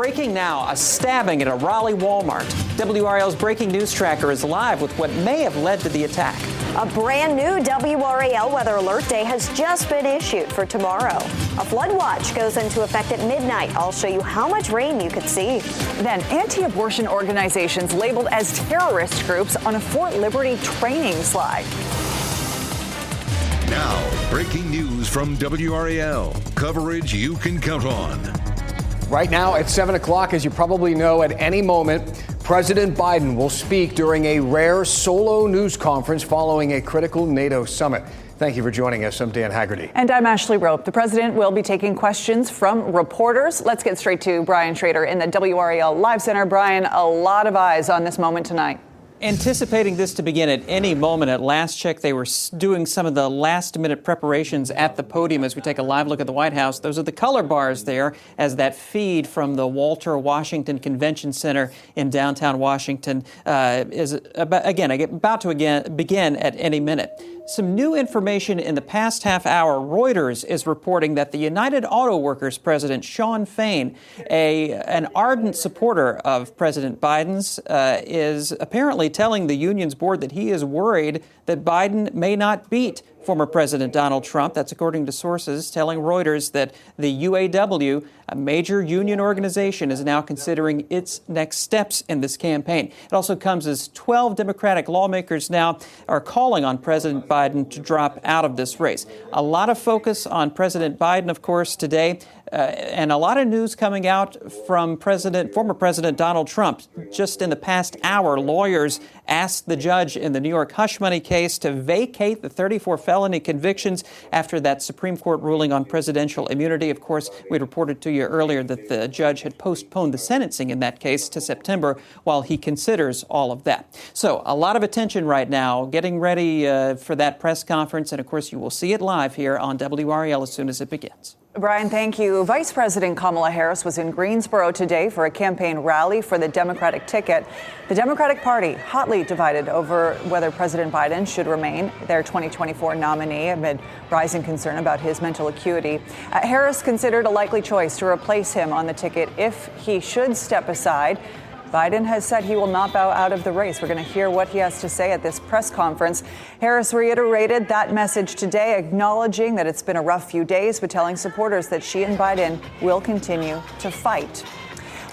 breaking now, a stabbing at a Raleigh Walmart. WRAL's breaking news tracker is live with what may have led to the attack. A brand new WRAL weather alert day has just been issued for tomorrow. A flood watch goes into effect at midnight. I'll show you how much rain you could see. Then anti-abortion organizations labeled as terrorist groups on a Fort Liberty training slide. Now, breaking news from WRAL. Coverage you can count on. Right now at 7 o'clock, as you probably know, at any moment, President Biden will speak during a rare solo news conference following a critical NATO summit. Thank you for joining us. I'm Dan Haggerty. And I'm Ashley Rope. The president will be taking questions from reporters. Let's get straight to Brian Schrader in the WRAL Live Center. Brian, a lot of eyes on this moment tonight. Anticipating this to begin at any moment. At last check, they were doing some of the last-minute preparations at the podium as we take a live look at the White House. Those are the color bars there as that feed from the Walter Washington Convention Center in downtown Washington is about to begin at any minute. Some new information in the past half hour. Reuters is reporting that the United Auto Workers president, Shawn Fain, an ardent supporter of President Biden's, is apparently telling the union's board that he is worried that Biden may not beat former President Donald Trump. That's according to sources telling Reuters that the UAW, a major union organization, is now considering its next steps in this campaign. It also comes as 12 Democratic lawmakers now are calling on President Biden to drop out of this race. A lot of focus on President Biden, of course, today. And a lot of news coming out from former President Donald Trump. Just in the past hour, lawyers asked the judge in the New York hush money case to vacate the 34 felony convictions after that Supreme Court ruling on presidential immunity. Of course, we reported to you earlier that the judge had postponed the sentencing in that case to September while he considers all of that. So a lot of attention right now, getting ready for that press conference. And of course, you will see it live here on WRAL as soon as it begins. Brian, thank you. Vice President Kamala Harris was in Greensboro today for a campaign rally for the Democratic ticket. The Democratic Party hotly divided over whether President Biden should remain their 2024 nominee amid rising concern about his mental acuity. Harris considered a likely choice to replace him on the ticket if he should step aside. Biden has said he will not bow out of the race. We're going to hear what he has to say at this press conference. Harris reiterated that message today, acknowledging that it's been a rough few days, but telling supporters that she and Biden will continue to fight.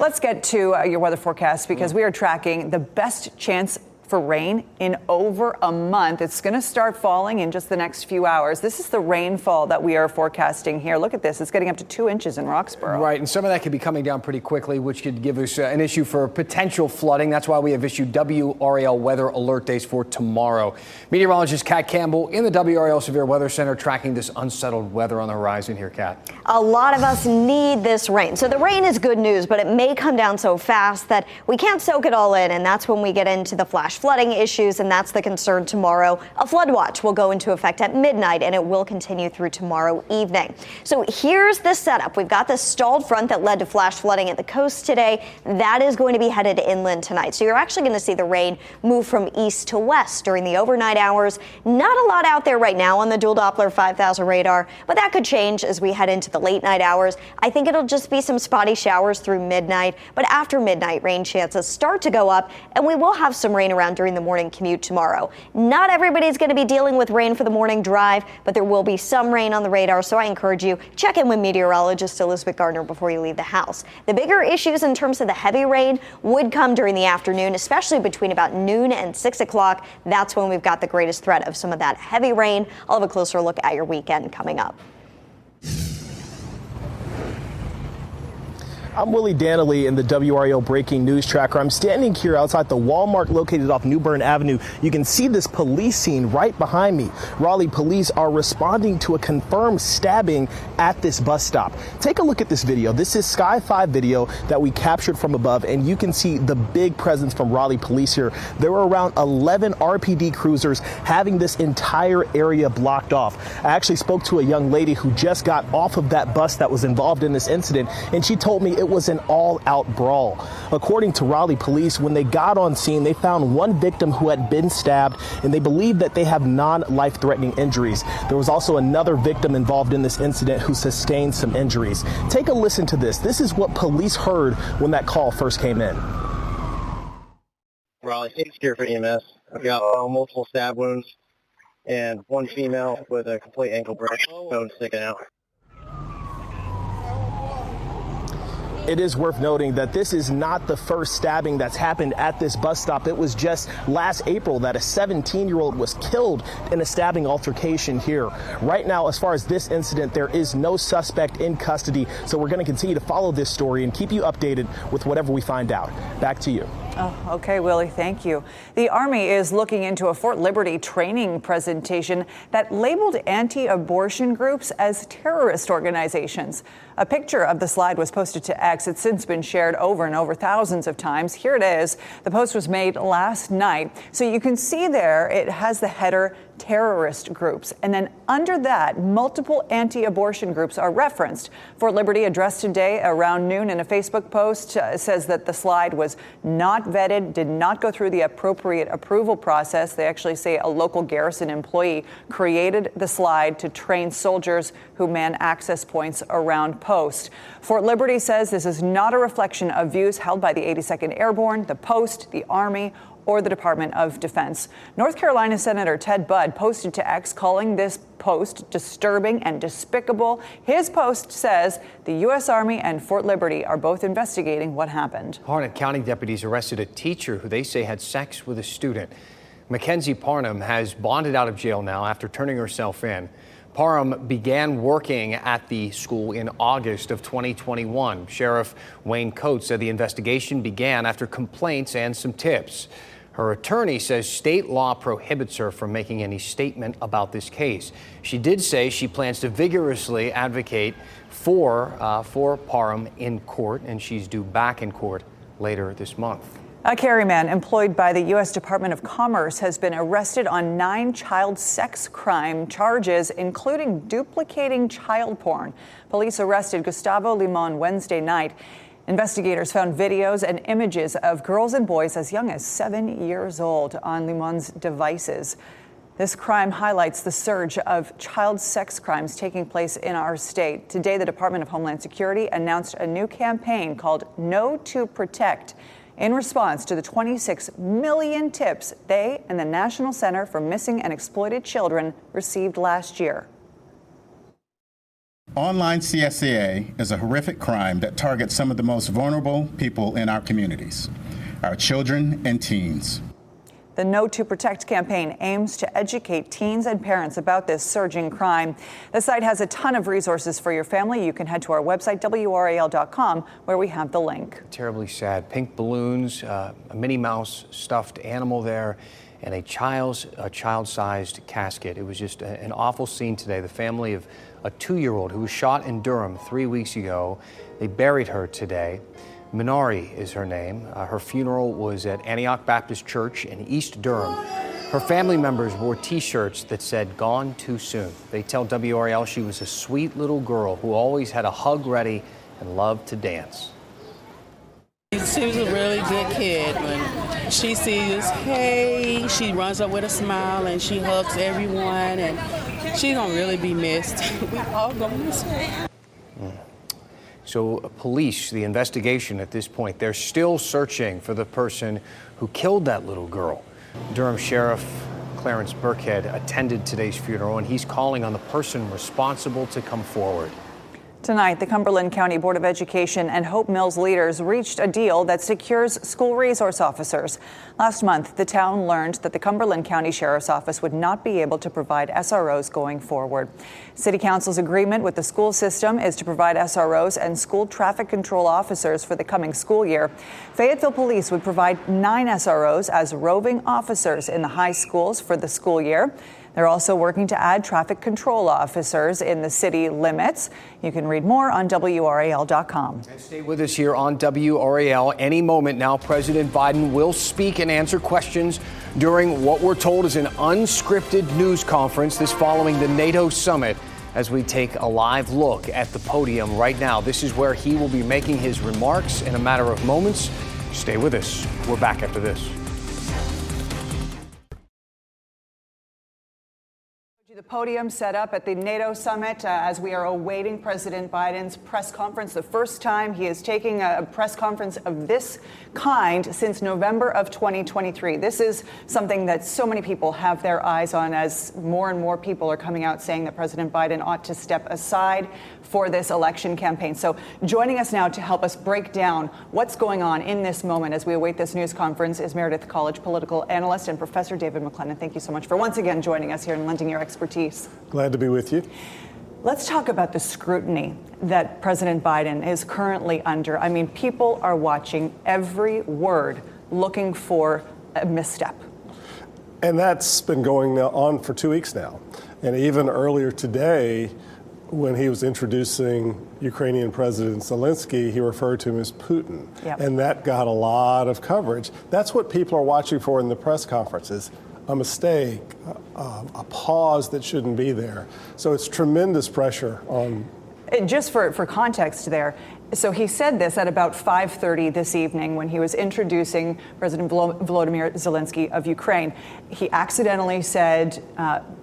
Let's get to your weather forecast because we are tracking the best chance for rain in over a month. It's going to start falling in just the next few hours. This is the rainfall that we are forecasting here. Look at this. It's getting up to 2 inches in Roxborough. Right, and some of that could be coming down pretty quickly, which could give us an issue for potential flooding. That's why we have issued WRAL weather alert days for tomorrow. Meteorologist Kat Campbell in the WRAL Severe Weather Center tracking this unsettled weather on the horizon here, Kat. A lot of us need this rain. So the rain is good news, but it may come down so fast that we can't soak it all in. And that's when we get into the flash flooding issues, and that's the concern tomorrow. A flood watch will go into effect at midnight, and it will continue through tomorrow evening. So here's the setup. We've got this stalled front that led to flash flooding at the coast today. That is going to be headed inland tonight. So you're actually going to see the rain move from east to west during the overnight hours. Not a lot out there right now on the dual Doppler 5000 radar, but that could change as we head into the late night hours. I think it'll just be some spotty showers through midnight, but after midnight, rain chances start to go up, and we will have some rain around during the morning commute tomorrow. Not everybody's going to be dealing with rain for the morning drive, but there will be some rain on the radar, so I encourage you, check in with meteorologist Elizabeth Gardner before you leave the house. The bigger issues in terms of the heavy rain would come during the afternoon, especially between about noon and 6 o'clock. That's when we've got the greatest threat of some of that heavy rain. I'll have a closer look at your weekend coming up. I'm Willie Danley in the WRAL Breaking News Tracker. I'm standing here outside the Walmart located off New Bern Avenue. You can see this police scene right behind me. Raleigh police are responding to a confirmed stabbing at this bus stop. Take a look at this video. This is Sky 5 video that we captured from above, and you can see the big presence from Raleigh police here. There were around 11 RPD cruisers having this entire area blocked off. I actually spoke to a young lady who just got off of that bus that was involved in this incident, and she told me it it was an all-out brawl. According to Raleigh police, when they got on scene, they found one victim who had been stabbed, and they believe that they have non-life-threatening injuries. There was also another victim involved in this incident who sustained some injuries. Take a listen to this. This is what police heard when that call first came in. Raleigh, here for EMS. I've got multiple stab wounds and one female with a complete ankle break, bone sticking out. It is worth noting that this is not the first stabbing that's happened at this bus stop. It was just last April that a 17-year-old was killed in a stabbing altercation here. Right now, as far as this incident, there is no suspect in custody. So we're going to continue to follow this story and keep you updated with whatever we find out. Back to you. Oh, okay, Willie, thank you. The Army is looking into a Fort Liberty training presentation that labeled anti-abortion groups as terrorist organizations. A picture of the slide was posted to X. It's since been shared over and over thousands of times. Here it is. The post was made last night. So you can see there it has the header terrorist groups. And then under that, multiple anti-abortion groups are referenced. Fort Liberty addressed today around noon in a Facebook post says that the slide was not vetted, did not go through the appropriate approval process. They actually say a local garrison employee created the slide to train soldiers who man access points around post. Fort Liberty says this is not a reflection of views held by the 82nd Airborne, the Post, the Army, or the Department of Defense. North Carolina Senator Ted Budd posted to X calling this post disturbing and despicable. His post says the U.S. Army and Fort Liberty are both investigating what happened. Harnett County deputies arrested a teacher who they say had sex with a student. Mackenzie Parnham has bonded out of jail now after turning herself in. Parham began working at the school in August of 2021. Sheriff Wayne Coates said the investigation began after complaints and some tips. Her attorney says state law prohibits her from making any statement about this case. She did say she plans to vigorously advocate for Parham in court, and she's due back in court later this month. A carryman employed by the U.S. Department of Commerce has been arrested on 9 child sex crime charges, including duplicating child porn. Police arrested Gustavo Limon Wednesday night. Investigators found videos and images of girls and boys as young as 7 years old on Limon's devices. This crime highlights the surge of child sex crimes taking place in our state. Today, the Department of Homeland Security announced a new campaign called No to Protect in response to the 26 million tips they and the National Center for Missing and Exploited Children received last year. Online CSCA is a horrific crime that targets some of the most vulnerable people in our communities, our children and teens. The No to Protect campaign aims to educate teens and parents about this surging crime. The site has a ton of resources for your family. You can head to our website, WRAL.com, where we have the link. Terribly sad. Pink balloons, a Minnie Mouse stuffed animal there, and a child-sized casket. It was just an awful scene today. The family of a 2-year-old who was shot in Durham 3 weeks ago. They buried her today. Minari is her name. Her funeral was at Antioch Baptist Church in East Durham. Her family members wore T-shirts that said, "Gone too soon." They tell WRAL she was a sweet little girl who always had a hug ready and loved to dance. She was a really good kid. When she sees us, hey, she runs up with a smile and she hugs everyone, and she's gonna really be missed. We all gonna miss her. So police, the investigation at this point, they're still searching for the person who killed that little girl. Durham Sheriff Clarence Burkhead attended today's funeral, and he's calling on the person responsible to come forward. Tonight, the Cumberland County Board of Education and Hope Mills leaders reached a deal that secures school resource officers. Last month, the town learned that the Cumberland County Sheriff's Office would not be able to provide SROs going forward. City Council's agreement with the school system is to provide SROs and school traffic control officers for the coming school year. Fayetteville Police would provide 9 SROs as roving officers in the high schools for the school year. They're also working to add traffic control officers in the city limits. You can read more on WRAL.com. And stay with us here on WRAL. Any moment now, President Biden will speak and answer questions during what we're told is an unscripted news conference. This following the NATO summit as we take a live look at the podium right now. This is where he will be making his remarks in a matter of moments. Stay with us. We're back after this. The podium set up at the NATO summit as we are awaiting President Biden's press conference. The first time he is taking a press conference of this kind since November of 2023. This is something that so many people have their eyes on as more and more people are coming out saying that President Biden ought to step aside for this election campaign. So joining us now to help us break down what's going on in this moment as we await this news conference is Meredith College political analyst and Professor David McClellan. Thank you so much for once again joining us here and lending your expertise. Glad to be with you. Let's talk about the scrutiny that President Biden is currently under. I mean, people are watching every word, looking for a misstep. And that's been going on for 2 weeks now. And even earlier today, when he was introducing Ukrainian President Zelensky, he referred to him as Putin. Yep. And that got a lot of coverage. That's what people are watching for in the press conferences. A mistake, a pause that shouldn't be there. So it's tremendous pressure on. And just for context there, so he said this at about 5:30 this evening when he was introducing President Volodymyr Zelensky of Ukraine. He accidentally said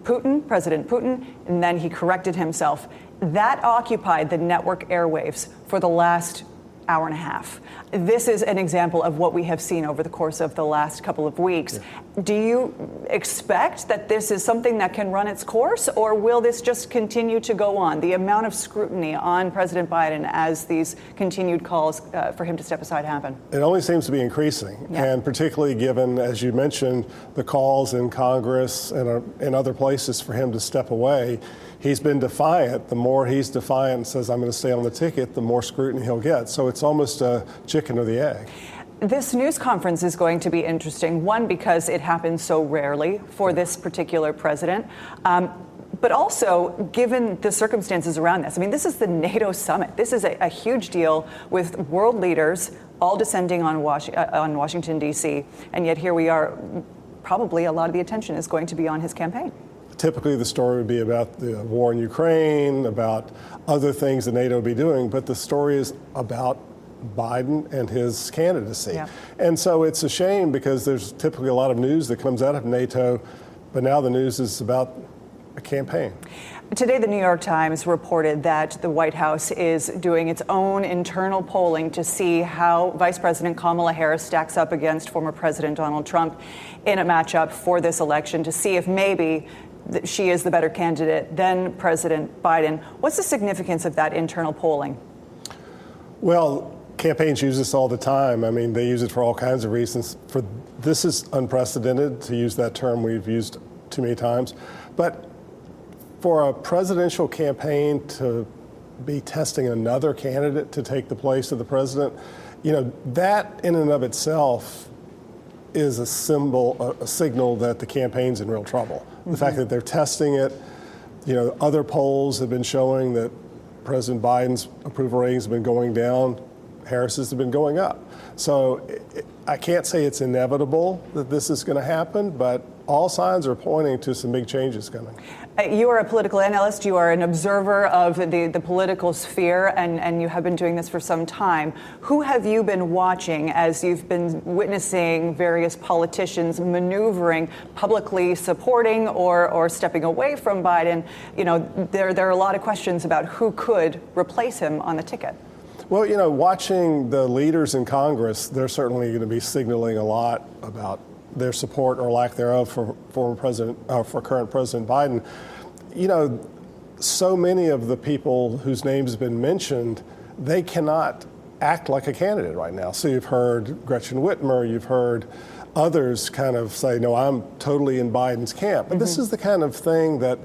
Putin, President Putin, and then he corrected himself. That occupied the network airwaves for the last hour and a half. This is an example of what we have seen over the course of the last couple of weeks. Yeah. Do you expect that this is something that can run its course, or will this just continue to go on? The amount of scrutiny on President Biden as these continued calls for him to step aside happen? It only seems to be increasing, yeah. And particularly given, as you mentioned, the calls in Congress and in other places for him to step away. He's been defiant. The more he's defiant and says, I'm going to stay on the ticket, the more scrutiny he'll get. So it's almost a chicken or the egg. This news conference is going to be interesting, one, because it happens so rarely for this particular president, but also given the circumstances around this. I mean, this is the NATO summit. This is a huge deal with world leaders all descending on Washington, D.C., and yet here we are. Probably a lot of the attention is going to be on his campaign. Typically, the story would be about the war in Ukraine, about other things that NATO would be doing, but the story is about Biden and his candidacy. Yeah. And so it's a shame because there's typically a lot of news that comes out of NATO, but now the news is about a campaign. Today, the New York Times reported that the White House is doing its own internal polling to see how Vice President Kamala Harris stacks up against former President Donald Trump in a matchup for this election, to see if maybe she is the better candidate than President Biden. What's the significance of that internal polling? Well, campaigns use this all the time. I mean, they use it for all kinds of reasons. This is unprecedented, to use that term we've used too many times. But for a presidential campaign to be testing another candidate to take the place of the president, that in and of itself is a signal that the campaign's in real trouble. Mm-hmm. The fact that they're testing it, other polls have been showing that President Biden's approval ratings have been going down, Harris's have been going up. So I can't say it's inevitable that this is going to happen, but all signs are pointing to some big changes coming. You are a political analyst. You are an observer of the political sphere, and you have been doing this for some time. Who have you been watching as you've been witnessing various politicians maneuvering, publicly supporting or stepping away from Biden? There are a lot of questions about who could replace him on the ticket. Well, watching the leaders in Congress, they're certainly going to be signaling a lot about their support or lack thereof for current President Biden. So many of the people whose names have been mentioned, they cannot act like a candidate right now. So you've heard Gretchen Whitmer, you've heard others kind of say, no, I'm totally in Biden's camp. But this is the kind of thing that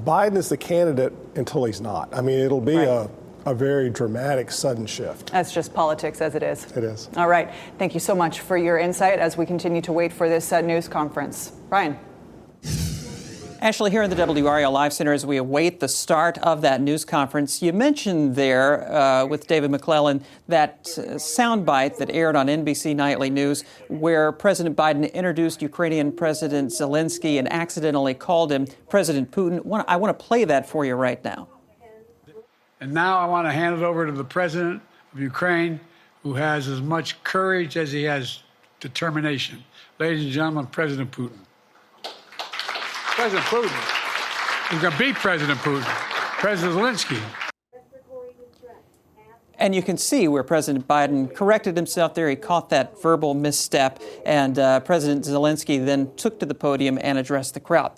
Biden is the candidate until he's not. I mean, it'll be a very dramatic, sudden shift. That's just politics as it is. It is. All right. Thank you so much for your insight as we continue to wait for this news conference. Brian. Ashley, here in the WRAL Live Center, as we await the start of that news conference, you mentioned there with David McClellan that soundbite that aired on NBC Nightly News where President Biden introduced Ukrainian President Zelensky and accidentally called him President Putin. I want to play that for you right now. And now I want to hand it over to the president of Ukraine, who has as much courage as he has determination. Ladies and gentlemen, President Putin. President Putin. We're going to beat President Putin. President Zelensky. And you can see where President Biden corrected himself there. He caught that verbal misstep, and President Zelensky then took to the podium and addressed the crowd.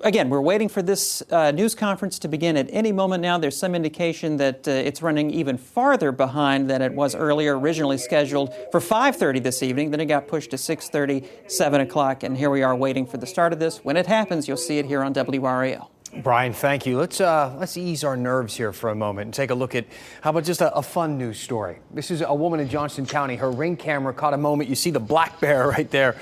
Again, we're waiting for this news conference to begin at any moment now. There's some indication that it's running even farther behind than it was earlier, originally scheduled for 5:30 this evening. Then it got pushed to 6:30, 7 o'clock, and here we are waiting for the start of this. When it happens, you'll see it here on WRAL. Brian, thank you. Let's ease our nerves here for a moment and take a look at how about just a fun news story. This is a woman in Johnston County. Her Ring camera caught a moment. You see the black bear right there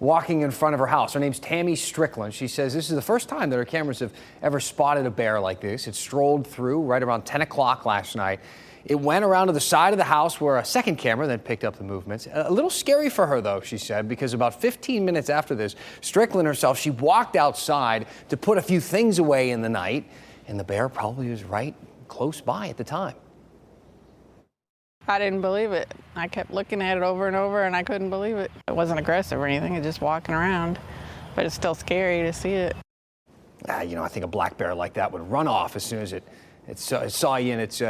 walking in front of her house. Her name's Tammy Strickland. She says this is the first time that her cameras have ever spotted a bear like this. It strolled through right around 10 o'clock last night. It went around to the side of the house where a second camera then picked up the movements. A little scary for her, though, she said, because about 15 minutes after this, Strickland herself, she walked outside to put a few things away in the night, and the bear probably was right close by at the time. I didn't believe it. I kept looking at it over and over, and I couldn't believe it. It wasn't aggressive or anything. It's just walking around, but it's still scary to see it. I think a black bear like that would run off as soon as it saw you in its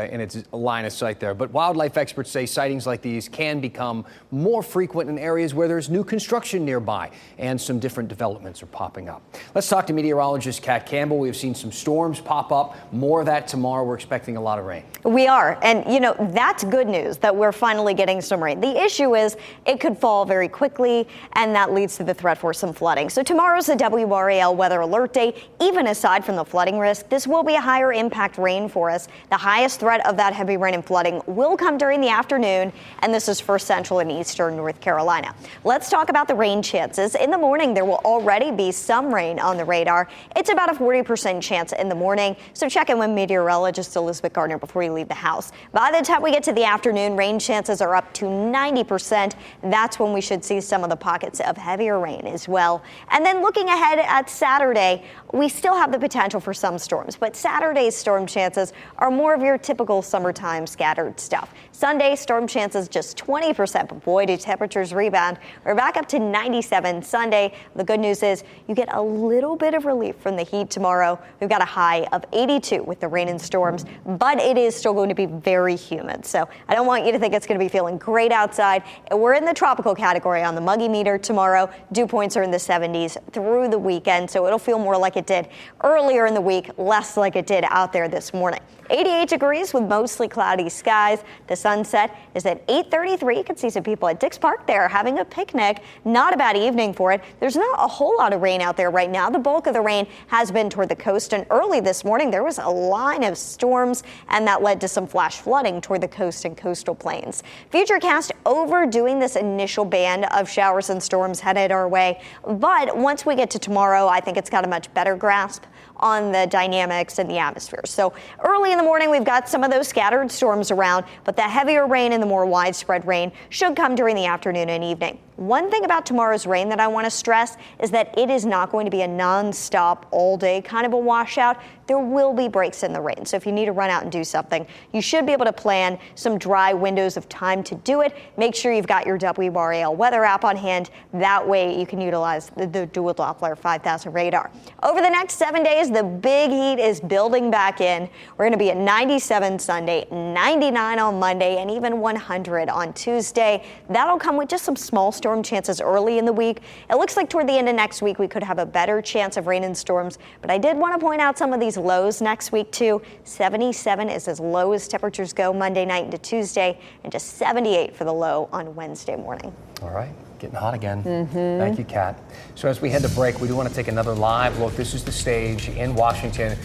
line of sight there. But wildlife experts say sightings like these can become more frequent in areas where there's new construction nearby and some different developments are popping up. Let's talk to meteorologist Kat Campbell. We've seen some storms pop up. More of that tomorrow. We're expecting a lot of rain. We are. And, that's good news that we're finally getting some rain. The issue is it could fall very quickly, and that leads to the threat for some flooding. So tomorrow's the WRAL weather alert day. Even aside from the flooding risk, this will be a higher impact rain for us. The highest threat of that heavy rain and flooding will come during the afternoon, and this is for central and eastern North Carolina. Let's talk about the rain chances. In the morning, there will already be some rain on the radar. It's about a 40% chance in the morning, so check in with meteorologist Elizabeth Gardner before you leave the house. By the time we get to the afternoon, rain chances are up to 90%. That's when we should see some of the pockets of heavier rain as well. And then looking ahead at Saturday, we still have the potential for some storms, but Saturday's storm chances are more of your typical summertime scattered stuff. Sunday, storm chances just 20%, but boy, do temperatures rebound. We're back up to 97 Sunday. The good news is you get a little bit of relief from the heat tomorrow. We've got a high of 82 with the rain and storms, but it is still going to be very humid. So I don't want you to think it's going to be feeling great outside. We're in the tropical category on the muggy meter tomorrow. Dew points are in the 70s through the weekend, so it'll feel more like it did earlier in the week, less like it did out there this morning. 88 degrees with mostly cloudy skies. The sunset is at 8:33. You can see some people at Dix Park there having a picnic. Not a bad evening for it. There's not a whole lot of rain out there right now. The bulk of the rain has been toward the coast, and early this morning there was a line of storms, and that led to some flash flooding toward the coast and coastal plains. Futurecast overdoing this initial band of showers and storms headed our way, but once we get to tomorrow, I think it's got a much better grasp on the dynamics in the atmosphere. So early in the morning, we've got some of those scattered storms around, but the heavier rain and the more widespread rain should come during the afternoon and evening. One thing about tomorrow's rain that I want to stress is that it is not going to be a non-stop all day kind of a washout. There will be breaks in the rain. So if you need to run out and do something, you should be able to plan some dry windows of time to do it. Make sure you've got your WRAL weather app on hand. That way you can utilize the dual Doppler 5000 radar. Over the next 7 days, the big heat is building back in. We're going to be at 97 Sunday, 99 on Monday, and even 100 on Tuesday. That'll come with just some small storm chances early in the week. It looks like toward the end of next week, we could have a better chance of rain and storms. But I did want to point out some of these lows next week, too. 77 is as low as temperatures go Monday night into Tuesday, and just 78 for the low on Wednesday morning. All right. Getting hot again. Thank you, Kat. So as we head to break, we do want to take another live look. This is the stage in Washington.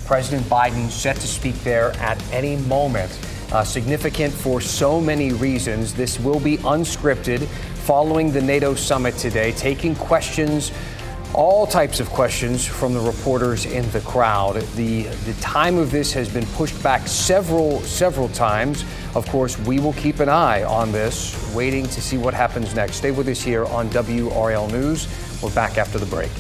President Biden set to speak there at any moment. Significant for so many reasons. This will be unscripted following the NATO summit today, taking questions All types of questions from the reporters in the crowd. The time of this has been pushed back several times. Of course, we will keep an eye on this, waiting to see what happens next. Stay with us here on WRAL News. We're back after the break.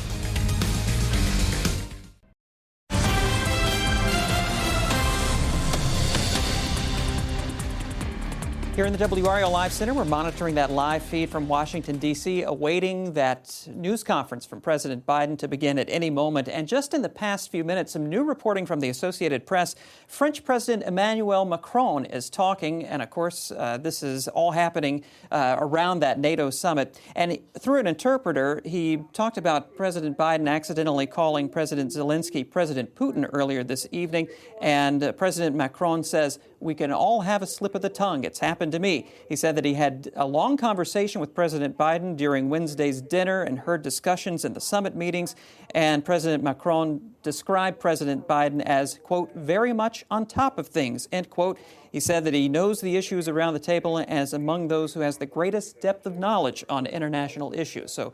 Here in the WRAL Live Center, we're monitoring that live feed from Washington, D.C., awaiting that news conference from President Biden to begin at any moment. And just in the past few minutes, some new reporting from the Associated Press. French President Emmanuel Macron is talking, and of course, this is all happening around that NATO summit. And through an interpreter, he talked about President Biden accidentally calling President Zelensky President Putin earlier this evening. And President Macron says, "We can all have a slip of the tongue. It's happened to me." He said that he had a long conversation with President Biden during Wednesday's dinner and heard discussions in the summit meetings. And President Macron described President Biden as, quote, "very much on top of things," end quote. He said that he knows the issues around the table as among those who has the greatest depth of knowledge on international issues. So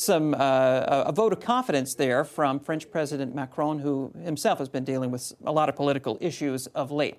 a vote of confidence there from French President Macron, who himself has been dealing with a lot of political issues of late.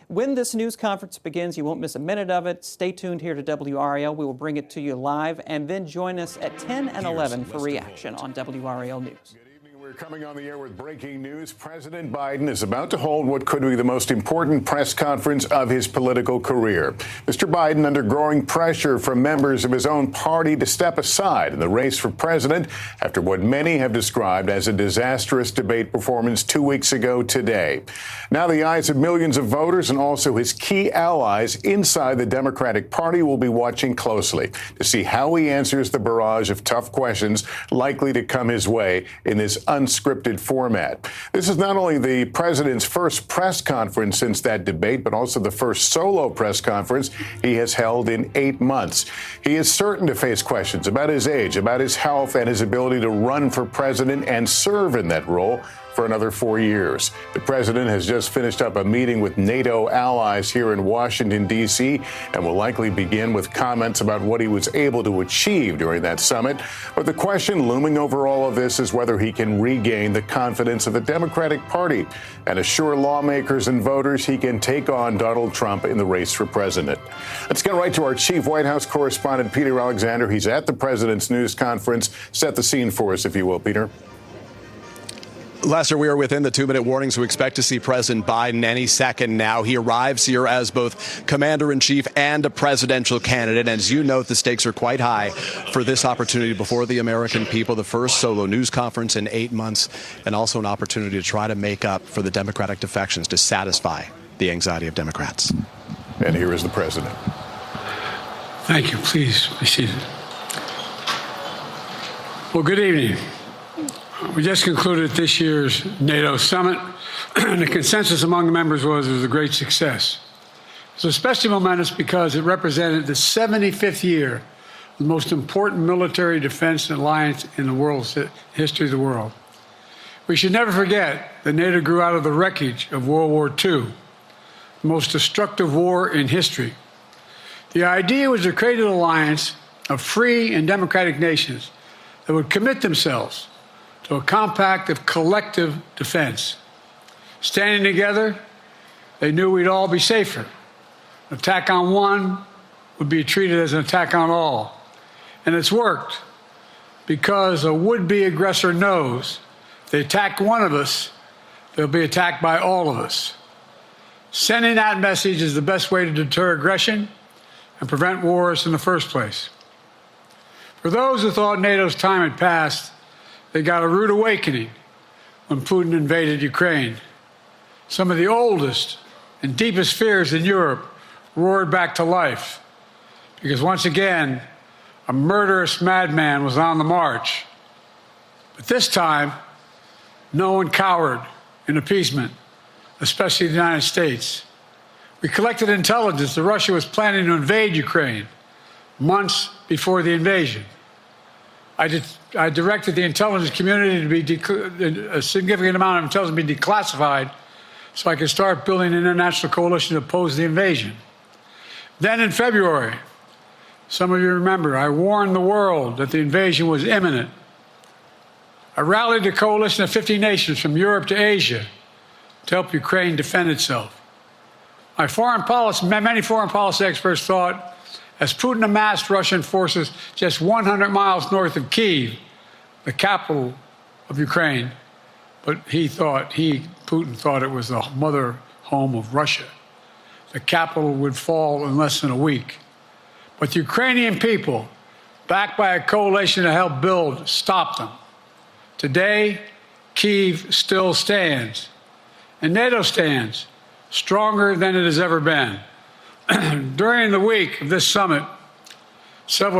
When this news conference begins, you won't miss a minute of it. Stay tuned here to WRAL. We will bring it to you live, and then join us at 10 and 11 for reaction on WRAL News. We're coming on the air with breaking news. President Biden is about to hold what could be the most important press conference of his political career. Mr. Biden under growing pressure from members of his own party to step aside in the race for president after what many have described as a disastrous debate performance 2 weeks ago today. Now the eyes of millions of voters and also his key allies inside the Democratic Party will be watching closely to see how he answers the barrage of tough questions likely to come his way in this unscripted format. This is not only the president's first press conference since that debate, but also the first solo press conference he has held in 8 months. He is certain to face questions about his age, about his health, and his ability to run for president and serve in that role for another 4 years. The president has just finished up a meeting with NATO allies here in Washington, D.C., and will likely begin with comments about what he was able to achieve during that summit. But the question looming over all of this is whether he can regain the confidence of the Democratic Party and assure lawmakers and voters he can take on Donald Trump in the race for president. Let's get right to our chief White House correspondent, Peter Alexander. He's at the president's news conference. Set the scene for us, if you will, Peter. Lester, we are within the 2-minute warnings. We expect to see President Biden any second now. He arrives here as both commander-in-chief and a presidential candidate. And as you note, the stakes are quite high for this opportunity before the American people, the first solo news conference in 8 months, and also an opportunity to try to make up for the Democratic defections, to satisfy the anxiety of Democrats. And here is the president. Thank you. Please be seated. Well, good evening. We just concluded this year's NATO summit, and the consensus among the members was it was a great success. It was especially momentous because it represented the 75th year of the most important military defense alliance in the world's history of the world. We should never forget that NATO grew out of the wreckage of World War II, the most destructive war in history. The idea was to create an alliance of free and democratic nations that would commit themselves to a compact of collective defense. Standing together, they knew we'd all be safer. An attack on one would be treated as an attack on all. And it's worked because a would-be aggressor knows if they attack one of us, they'll be attacked by all of us. Sending that message is the best way to deter aggression and prevent wars in the first place. For those who thought NATO's time had passed, they got a rude awakening when Putin invaded Ukraine. Some of the oldest and deepest fears in Europe roared back to life because once again, a murderous madman was on the march. But this time, no one cowered in appeasement, especially the United States. We collected intelligence that Russia was planning to invade Ukraine months before the invasion. I directed the intelligence community to be a significant amount of intelligence be declassified so I could start building an international coalition to oppose the invasion. Then in February, some of you remember, I warned the world that the invasion was imminent. I rallied a coalition of 50 nations from Europe to Asia to help Ukraine defend itself. Many foreign policy experts thought, as Putin amassed Russian forces just 100 miles north of Kyiv, the capital of Ukraine, but Putin thought it was the mother home of Russia. The capital would fall in less than a week. But the Ukrainian people, backed by a coalition to help build, stopped them. Today, Kyiv still stands, and NATO stands stronger than it has ever been. During the week of this summit, several